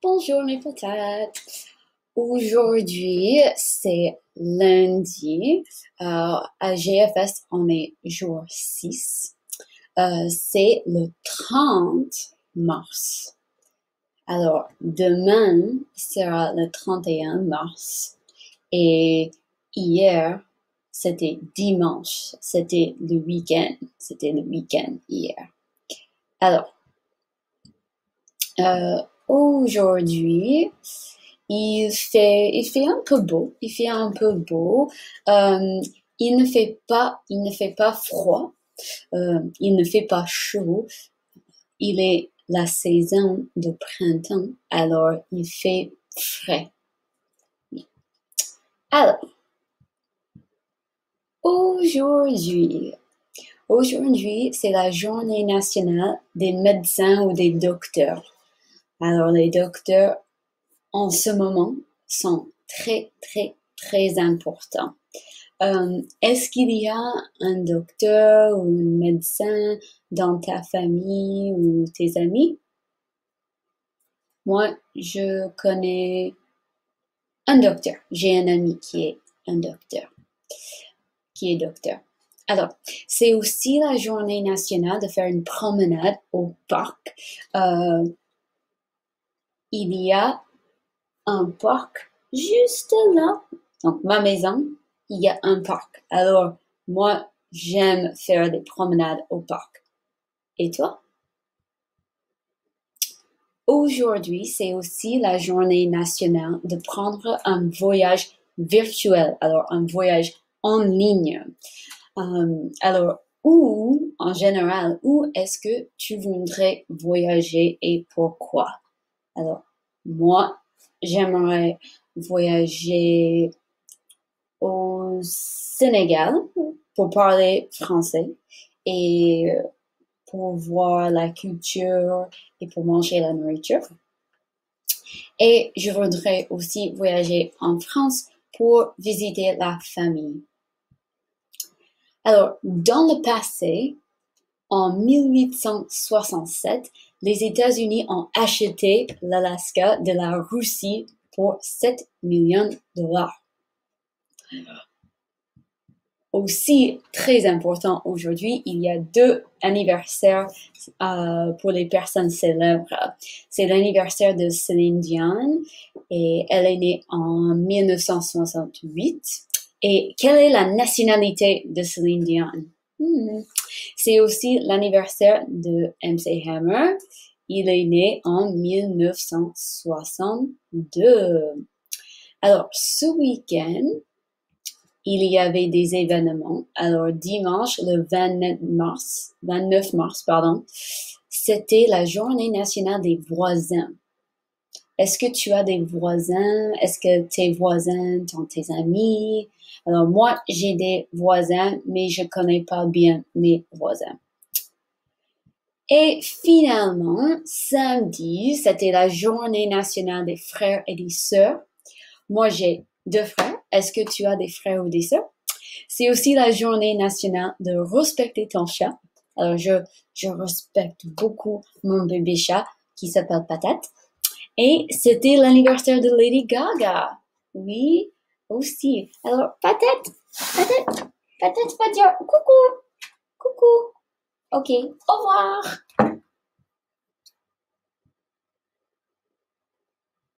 Bonjour mes patates. Aujourd'hui, c'est lundi. À GFS, on est jour 6. C'est le 30 mars. Alors, demain sera le 31 mars. Et hier, c'était dimanche. C'était le week-end. C'était le week-end hier. Alors, aujourd'hui, il fait un peu beau. Il fait un peu beau. Euh, il ne fait pas froid. Il ne fait pas chaud. Il est la saison de printemps, alors il fait frais. Alors, aujourd'hui, aujourd'hui, c'est la journée nationale des médecins ou des docteurs. Alors, les docteurs, en ce moment, sont très, très, très importants. Est-ce qu'il y a un docteur ou un médecin dans ta famille ou tes amis? Moi, je connais un docteur. J'ai un ami qui est un docteur, qui est docteur. Alors, c'est aussi la journée nationale de faire une promenade au parc. Euh, il y a un parc juste là. Donc, ma maison, il y a un parc. Alors, moi, j'aime faire des promenades au parc. Et toi? Aujourd'hui, c'est aussi la journée nationale de prendre un voyage virtuel, alors un voyage en ligne. Alors, en général, où est-ce que tu voudrais voyager et pourquoi? Alors, moi, j'aimerais voyager au Sénégal pour parler français et pour voir la culture et pour manger la nourriture. Et je voudrais aussi voyager en France pour visiter la famille. Alors, dans le passé, en 1867, les États-Unis ont acheté l'Alaska de la Russie pour 7 millions de dollars. Aussi, très important aujourd'hui, il y a deux anniversaires pour les personnes célèbres. C'est l'anniversaire de Céline Dion et elle est née en 1968. Et quelle est la nationalité de Céline Dion? C'est aussi l'anniversaire de MC Hammer. Il est né en 1962. Alors, ce week-end, il y avait des événements. Alors, dimanche, le 29 mars, pardon, c'était la journée nationale des voisins. Est-ce que tu as des voisins? Est-ce que tes voisins sont tes amis? Alors, moi, j'ai des voisins, mais je connais pas bien mes voisins. Et finalement, samedi, c'était la journée nationale des frères et des sœurs. Moi, j'ai deux frères. Est-ce que tu as des frères ou des sœurs? C'est aussi la journée nationale de respecter ton chat. Alors, je respecte beaucoup mon bébé chat qui s'appelle Patate. Et c'était l'anniversaire de Lady Gaga. Oui, aussi. Alors, Patate va dire coucou, coucou. Ok, au revoir.